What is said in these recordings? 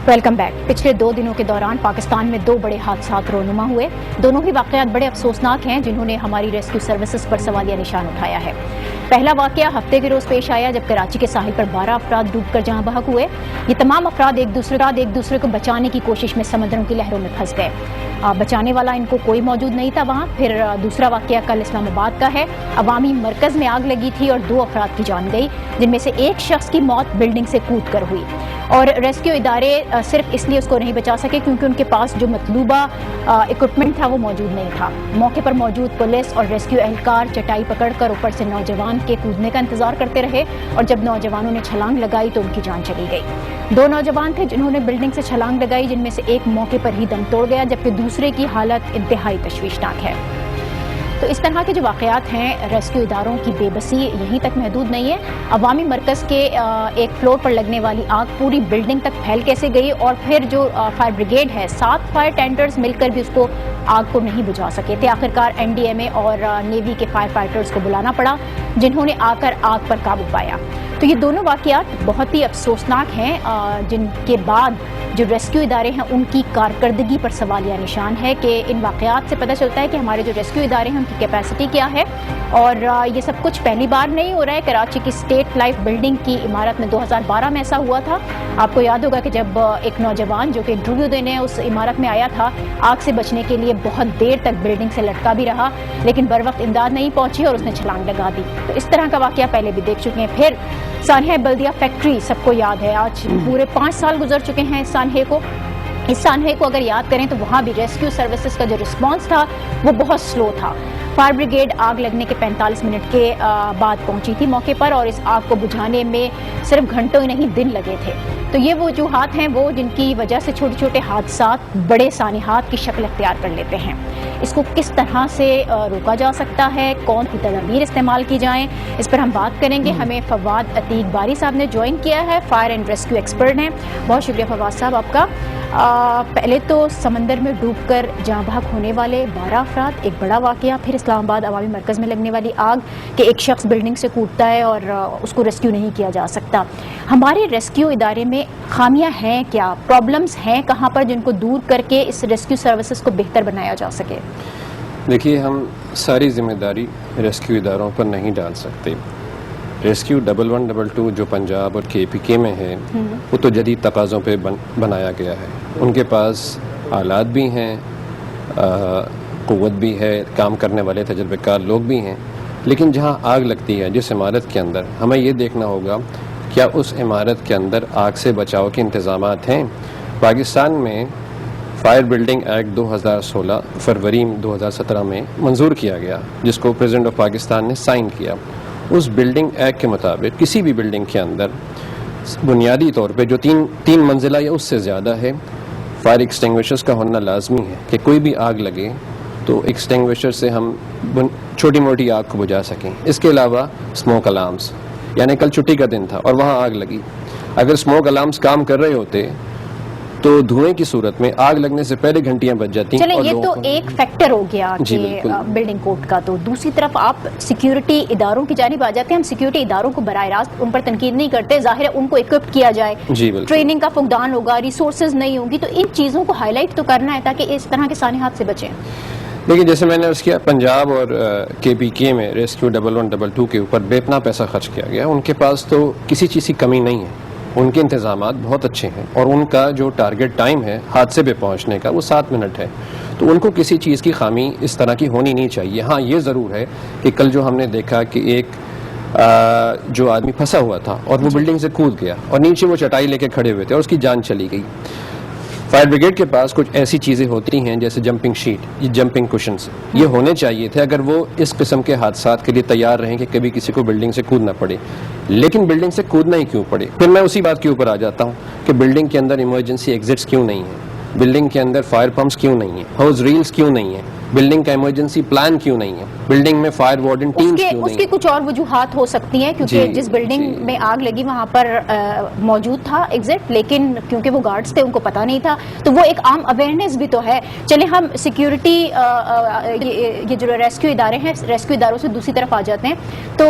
Welcome back. पिछले 2 दिनों के दौरान पाकिस्तान में 2 बड़े हादसात रोनुमा हुए। दोनों ही वाक़यात बड़े अफसोसनाक हैं, जिन्होंने हमारी रेस्क्यू सर्विसेज पर सवालिया निशान उठाया है। पहला वाक़या हफ्ते के रोज़ पेश आया जब कराची के साहिल पर 12 अफराद डूबकर जहाँ बहक हुए। ये तमाम अफराद एक दूसरे को बचाने की कोशिश में समंदरों की लहरों में फंस गए। बचाने वाला इनको कोई मौजूद नहीं था वहाँ। फिर दूसरा वाक़या कल इस्लामाबाद का है। अवामी मरकज़ में आग लगी थी और 2 अफराद की जान गई, जिनमें से एक शख्स की मौत बिल्डिंग से कूद कर हुई। और रेस्क्यू इदारे सिर्फ इसलिए उसको नहीं बचा सके क्योंकि उनके पास जो मतलूबा इक्विपमेंट था वो मौजूद नहीं था। मौके पर मौजूद पुलिस और रेस्क्यू एहलकार चटाई पकड़कर ऊपर से नौजवान के कूदने का इंतजार करते रहे, और जब नौजवानों ने छलांग लगाई तो उनकी जान चली गई। 2 नौजवान थे जिन्होंने बिल्डिंग से छलांग लगाई, जिनमें से एक मौके पर ही दम तोड़ गया, जबकि दूसरे की हालत इंतहाई तशवीशनाक है। तो इस तरह के जो वाक़यात हैं, रेस्क्यू इदारों की बेबसी यहीं तक महदूद नहीं है। अवामी मरकज़ के एक फ्लोर पर लगने वाली आग पूरी बिल्डिंग तक फैल कैसे गई, और फिर जो फायर ब्रिगेड है, 7 फायर टेंडर्स मिलकर भी उसको आग को नहीं बुझा सके थे। आखिरकार NDMA और नेवी के फायर फाइटर्स को बुलाना पड़ा, जिन्होंने आकर आग पर काबू पाया। तो ये दोनों वाक़यात बहुत ही अफसोसनाक हैं, जिनके बाद जो रेस्क्यू इदारे हैं उनकी कारकर्दगी पर सवालिया निशान है कि इन वाक़यात से पता चलता है कि हमारे जो रेस्क्यू इदारे हैं उनकी कैपेसिटी क्या है। और ये सब कुछ पहली बार नहीं हो रहा है। कराची की स्टेट लाइफ बिल्डिंग की इमारत में 2012 में ऐसा हुआ था। आपको याद होगा कि जब एक नौजवान जो कि इंटरव्यू देने उस इमारत में आया था, आग से बचने के लिए बहुत देर तक बिल्डिंग से लटका भी रहा, लेकिन बर वक्त इमदाद नहीं पहुंची और उसने छलांग लगा दी। तो इस तरह का वाक़या पहले भी देख चुके हैं। फिर सानहे बल्दिया फैक्ट्री, सबको याद है, आज पूरे 5 साल गुजर चुके हैं इस सानहे को। इस सानहे को अगर याद करें तो वहाँ भी रेस्क्यू सर्विसेज का जो रिस्पांस था वो बहुत स्लो था। फायर ब्रिगेड आग लगने के 45 मिनट के बाद पहुंची थी मौके पर, और इस आग को बुझाने में सिर्फ घंटों ही नहीं दिन लगे थे। तो ये वो वजूहात हैं वो जिनकी वजह से छोटे छोटे हादसात बड़े सानिहात की शक्ल अख्तियार कर लेते हैं। इसको किस तरह से रोका जा सकता है, कौन सी तदबीर इस्तेमाल की जाएँ, इस पर हम बात करेंगे। हमें फवाद अतीक बारी साहब ने ज्वाइन किया है, फायर एंड रेस्क्यू एक्सपर्ट हैं। बहुत शुक्रिया फवाद साहब आपका। पहले तो समंदर में डूबकर जाँ बहक होने वाले 12 अफराद, एक बड़ा वाक़या, फिर इस्लामाबाद अवामी मरकज़ में लगने वाली आग कि एक शख्स बिल्डिंग से कूदता है और उसको रेस्क्यू नहीं किया जा सकता। हमारे रेस्क्यू इदारे में खामियां हैं क्या, प्रॉब्लम्स हैं कहाँ पर, जिनको दूर करके इस रेस्क्यू सर्विसेज को बेहतर बनाया जा सके? देखिए, हम सारी जिम्मेदारी रेस्क्यू इदारों पर नहीं डाल सकते। रेस्क्यू 1112 जो पंजाब और KPK में है वो तो जदीद तकाज़ों पे बनाया गया है। उनके पास आलात भी हैं, क़ुव्वत भी है, काम करने वाले तजर्बेकार लोग भी हैं। लेकिन जहाँ आग लगती है जिस इमारत के अंदर, हमें ये देखना होगा क्या उस इमारत के अंदर आग से बचाव के इंतज़ामात हैं। पाकिस्तान में फायर बिल्डिंग एक्ट 2016 फरवरी 2017 में मंजूर किया गया, जिसको प्रेसिडेंट ऑफ पाकिस्तान ने साइन किया। उस बिल्डिंग एक्ट के मुताबिक किसी भी बिल्डिंग के अंदर बुनियादी तौर पे जो तीन मंजिला या उससे ज़्यादा है, फायर एक्सटिंग्विशर्स का होना लाजमी है कि कोई भी आग लगे तो एक्सटिंग्विशर से हम छोटी मोटी आग को बुझा सकें। इसके अलावा स्मोक अलार्म्स, यानी कल छुट्टी का दिन था और वहाँ आग लगी, अगर स्मोक अलार्म्स काम कर रहे होते तो धुएं की सूरत में आग लगने से पहले घंटियां बच जाती। चलें, ये तो एक फैक्टर हो गया कि बिल्डिंग कोड का। तो दूसरी तरफ आप सिक्योरिटी इदारों की जानिब आ जाते हैं। हम सिक्योरिटी इदारों को बराह रास्त उन पर तनकीद नहीं करते, जाहिर है उनको इक्विप किया जाए, ट्रेनिंग का फुकदान होगा, रिसोर्सेज नहीं होंगी, तो इन चीज़ों को हाईलाइट तो करना है ताकि इस तरह के सानिहात से बचें। देखिए, जैसे मैंने उसके पंजाब और KPK में रेस्क्यू 1112 के ऊपर बेपना पैसा खर्च किया गया। उनके पास तो किसी चीज़ की कमी नहीं है, उनके इंतज़ामात बहुत अच्छे हैं, और उनका जो टारगेट टाइम है हादसे पे पहुंचने का वो 7 मिनट है। तो उनको किसी चीज़ की खामी इस तरह की होनी नहीं चाहिए। हाँ, ये ज़रूर है कि कल जो हमने देखा कि एक जो आदमी फंसा हुआ था और वो बिल्डिंग से कूद गया और नीचे वो चटाई लेके खड़े हुए थे और उसकी जान चली गई। फायर ब्रिगेड के पास कुछ ऐसी चीज़ें होती हैं जैसे जंपिंग शीट, ये जंपिंग कुशन्स, ये होने चाहिए थे अगर वो इस किस्म के हादसात के लिए तैयार रहें कि कभी किसी को बिल्डिंग से कूदना पड़े। लेकिन बिल्डिंग से कूदना ही क्यों पड़े? फिर मैं उसी बात के ऊपर आ जाता हूँ कि बिल्डिंग के अंदर इमरजेंसी एग्जिट्स क्यों नहीं है, बिल्डिंग के अंदर फायर पम्प्स क्यों नहीं है, हाउस रील्स क्यों नहीं है। بلڈنگ کا ایمرجنسی پلان کیوں نہیں ہے, بلڈنگ میں فائر وارڈن ٹیمز کیوں اس نہیں کی ہیں. کچھ اور وجوہات ہو سکتی ہیں, کیونکہ جس بلڈنگ میں آگ لگی وہاں پر موجود تھا ایگزٹ, لیکن کیونکہ وہ گارڈز تھے ان کو پتہ نہیں تھا, تو وہ ایک عام اویئرنیس بھی تو ہے. چلیں ہم سیکیورٹی, یہ جو ریسکیو ادارے ہیں, ریسکیو اداروں سے دوسری طرف آ جاتے ہیں, تو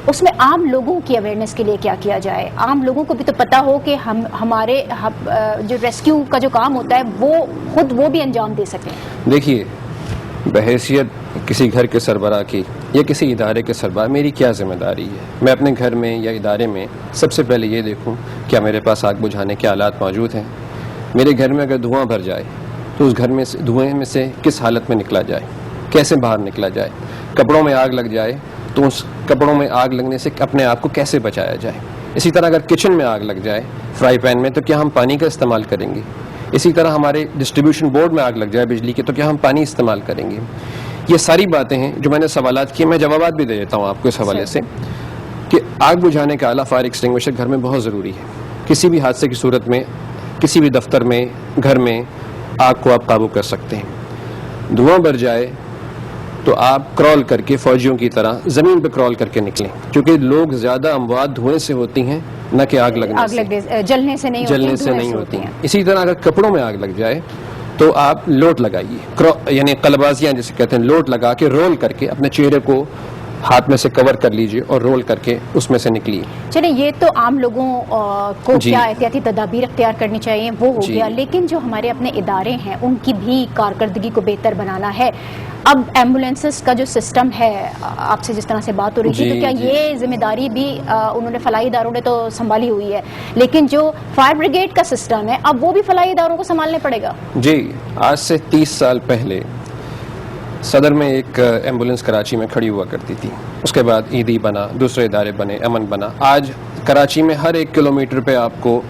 اس میں عام لوگوں کی اویئرنیس کے لیے کیا کیا جائے. عام لوگوں کو بھی تو پتہ ہو کہ ہمارے جو ریسکیو کا جو کام ہوتا ہے وہ خود وہ بھی انجام دے سکیں. دیکھیے, بحیثیت کسی گھر کے سربراہ کی یا کسی ادارے کے سربراہ میری کیا ذمہ داری ہے. میں اپنے گھر میں یا ادارے میں سب سے پہلے یہ دیکھوں کیا میرے پاس آگ بجھانے کے آلات موجود ہیں. میرے گھر میں اگر دھواں بھر جائے تو اس گھر میں سے دھوئیں میں سے کس حالت میں نکلا جائے, کیسے باہر نکلا جائے. کپڑوں میں آگ لگ جائے تو اس کپڑوں میں آگ لگنے سے اپنے آپ کو کیسے بچایا جائے. اسی طرح اگر کچن میں آگ لگ جائے فرائی پین میں تو کیا ہم پانی کا استعمال کریں گے. اسی طرح ہمارے ڈسٹریبیوشن بورڈ میں آگ لگ جائے بجلی کی تو کیا ہم پانی استعمال کریں گے. یہ ساری باتیں ہیں جو میں نے سوالات کیے, میں جوابات بھی دے دیتا ہوں آپ کو اس حوالے سے کہ آگ بجھانے کا آلہ فائر ایکسٹنگوشر گھر میں بہت ضروری ہے. کسی بھی حادثے کی صورت میں کسی بھی دفتر میں گھر میں آگ کو آپ قابو کر سکتے ہیں. دھواں بھر جائے تو آپ کرال کر کے فوجیوں کی طرح زمین پہ کرال کر کے نکلیں, کیونکہ لوگ زیادہ اموات دھوئیں سے ہوتی ہیں نہ کہ آگ لگنے سے, جلنے سے نہیں ہوتی ہیں. اسی طرح اگر کپڑوں میں آگ لگ جائے تو آپ لوٹ لگائیے, یعنی قلبازیاں جسے کہتے ہیں, لوٹ لگا کے رول کر کے اپنے چہرے کو ہاتھ میں سے کور کر لیجئے اور رول کر کے اس میں سے نکلیے. چلیں یہ تو عام لوگوں کو کیا احتیاطی تدابیر اختیار کرنی چاہیے وہ ہو گیا, لیکن جو ہمارے اپنے ادارے ہیں ان کی بھی کارکردگی کو بہتر بنانا ہے. اب ایمبولینسز کا جو سسٹم ہے, آپ سے جس طرح سے بات ہو رہی تھی, تو کیا یہ ذمہ داری بھی انہوں نے فلاحی اداروں نے تو سنبھالی ہوئی ہے, لیکن جو فائر بریگیڈ کا سسٹم ہے اب وہ بھی فلاحی اداروں کو سنبھالنے پڑے گا. جی, آج سے 30 سال پہلے صدر میں ایک ایمبولینس کراچی میں کھڑی ہوا کرتی تھی, اس کے بعد ایدی بنا, دوسرے ادارے بنے, امن بنا. آج کراچی میں ہر 1 کلومیٹر پہ آپ کو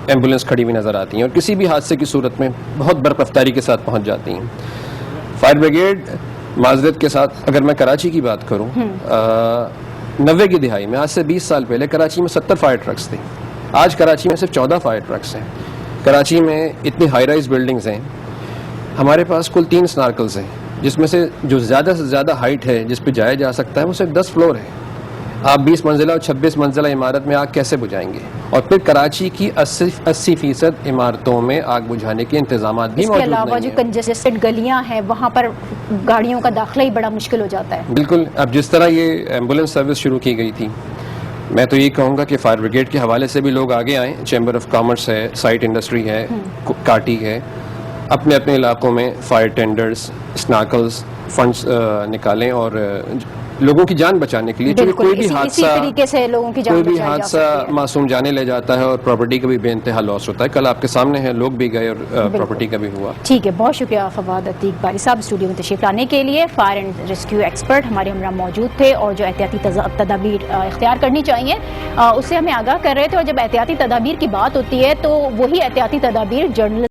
ایمبولینس کھڑی ہوئی نظر آتی ہیں اور کسی بھی حادثے کی صورت میں بہت برق رفتاری کے ساتھ پہنچ جاتی ہیں. فائر بریگیڈ معذرت کے ساتھ اگر میں کراچی کی بات کروں, 90 کی دہائی میں, آج سے 20 سال پہلے کراچی میں 70 فائر ٹرکس تھے. آج کراچی میں صرف 14 فائر ٹرکس ہیں. کراچی میں اتنی ہائی رائز بلڈنگز ہیں, ہمارے پاس کل 3 سنارکلز ہیں, جس میں سے جو زیادہ سے زیادہ ہائٹ ہے جس پہ جایا جا سکتا ہے وہ صرف 10 فلور ہے. آپ 20 منزلہ اور 26 منزلہ عمارت میں آگ کیسے بجھائیں گے؟ اور پھر کراچی کی 80% عمارتوں میں آگ بجھانے کے انتظامات بھی موجود نہیں ہیں. اس کے علاوہ جو کنجسٹڈ گلیاں ہیں وہاں پر گاڑیوں کا داخلہ ہی بڑا مشکل ہو جاتا ہے. بالکل. اب جس طرح یہ ایمبولینس سروس شروع کی گئی تھی, میں تو یہ کہوں گا کہ فائر بریگیڈ کے حوالے سے بھی لوگ آگے آئیں. چیمبر آف کامرس ہے, سائٹ انڈسٹری ہے, کاٹی ہے, اپنے اپنے علاقوں میں فائر ٹینڈرز, سنارکلز, فنڈز نکالیں اور لوگوں کی جان بچانے کے لیے, کیونکہ کوئی بھی حادثہ معصوم جانے لے جاتا ہے اور پراپرٹی کا بھی بے انتہا لاس ہوتا ہے. کل آپ کے سامنے ہے, لوگ بھی گئے اور پراپرٹی کا بھی ہوا. ٹھیک ہے, بہت شکریہ فواد عتیق باری صاحب اسٹوڈیو میں تشریف لانے کے لیے. فائر اینڈ ریسکیو ایکسپرٹ ہمارے ہمراہ موجود تھے اور جو احتیاطی تدابیر اختیار کرنی چاہیے اس سے ہمیں آگاہ کر رہے تھے. اور جب احتیاطی تدابیر کی بات ہوتی ہے تو وہی احتیاطی تدابیر جرنل